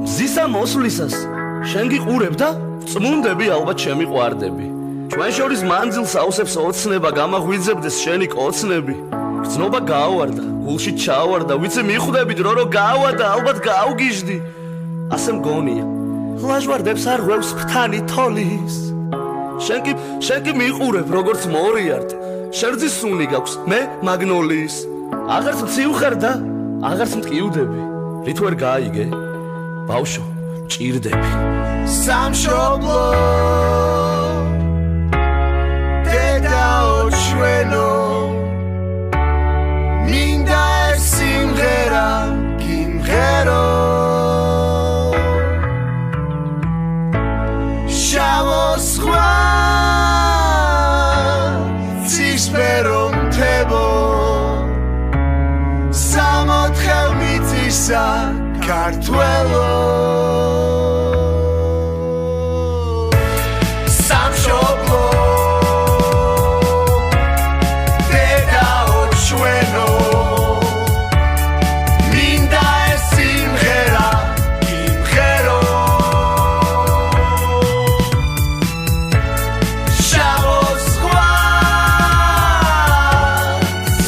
მზისა მოსვლისას შენ გიყურებ და წმუნდები ალბათ შემიყვარდები ჩვენ შორის მანძილს აუსებს ოცნება გამაღვიძებდეს შენი კოცნები გრძნობა გაავარდა გულში ჩავარდა ვიცი მიხვდებით რო გაავარდა ალბათ გაავგიჟდი ასე მგონია ლაჟვარდებს არ ღვევს ფთანი თოლის შენ კი მიყურებ როგორც მორიარდ შერძის სუნი გაქვს მე მაგნოლიის აღარც მცივხარ და აღარც მტკიუდები რით ვერ გაიგე ბავშვო ჭირდები სამშობლო დედაო ჩვენო მინდა ეს სიმღერა გიმღერო შავო სხვა ცისფერო მთებო სამოთხევ მიწისა ქართველო სამშობლო დედაო ჩვენო მინდა ეს სიმღერა გიმღერო შავო სხვა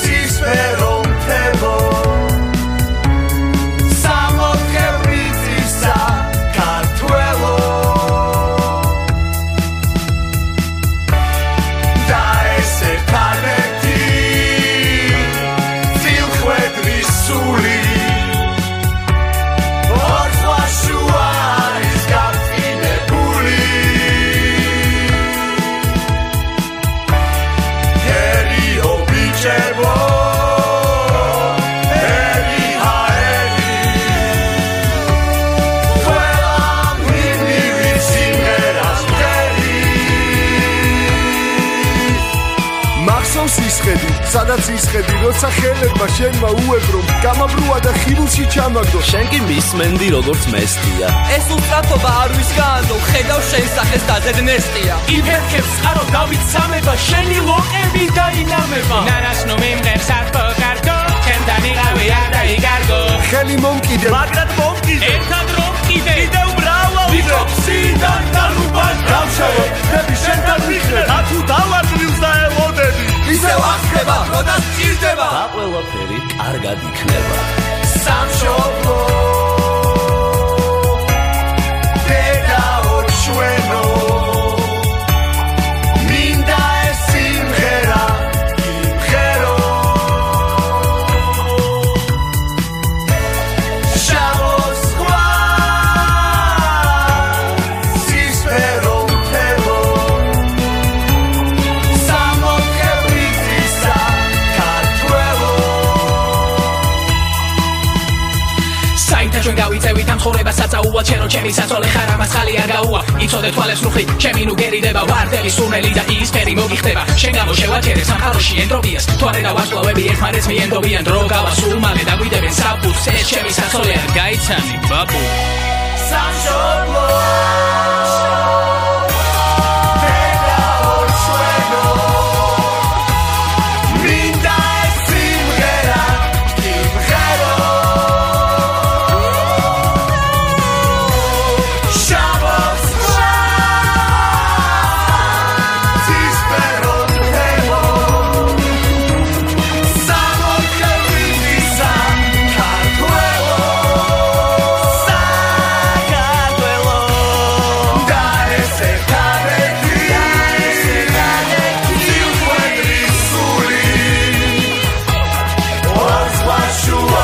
ცისფერო მთებო სამოთხევ მიწისა ქართველო და ეს ერთადერთი წილხვედრის სული ორხვაშუა არის გაფრინებული ჰერიო ბიჭებო ჰერი ჰაერი ყველა მივიღი სიმღერას მღერი მახსოვს ისხედი სადაც ისხედი როცა ხელებმა შენმა უებრო გამაბრუა და ხილულში ჩამაგდო შენ კი მისმენდი როგორც მესტია ეს უსწრაფობა არ ვისგანო ხედავ შენ სახეს დაზედნესტია იფერქებს წყარო დავიცამება შენი ლოკები დაინამება ნარასნო მიმღერს არ პოკარდო ჩემთან იყავი არ დაიგარგო ხელი მომკიდე მაგრად მომკიდე ერთად რომ კიდე კიდევ მრავალ ვიქოფსიდან და რუბან დავშევო დები შენთან მიხრე და თუ დავარდნილს დაელოდები ისევ ახდება როდა სჭირდება და ყველაფერი კარგად იქნება სამშობლო დედაო ჩვენო მინდა ეს სიმღერა გიმღერო შავო სხვა ცისფერო მთებო სამოთხევ მიწისა ქართველო საითა ჩვენ გავიწევით ამ ცხოვრება საწაუად შენო ჩემი საწოლე ხარ ამას ხალი არ გაუა იცოდე თვალებს ნუხი ჩემი ნუ გერიდება ვარდელი სუნელი და ისფერი მოგიხდება შენ გამო შევაჩერე სამყაროში ენტროპიას თვარე და ვარსკვლავები ერთმანეთს მიენდობიან დრო გავა სულ მალე დაგვიდებენ საფუძს ეს ჩემი საწოლე არ გაიცანი ბაბუ სამშობლო დედაო ჩვენო მინდა ეს სიმღერა გიმღერო შავო სხვა ცისფერო მთებო სამოთხევ მიწისა ქართველო და ეს ერთადერთი ცილხვედრის სული ორხვაშუა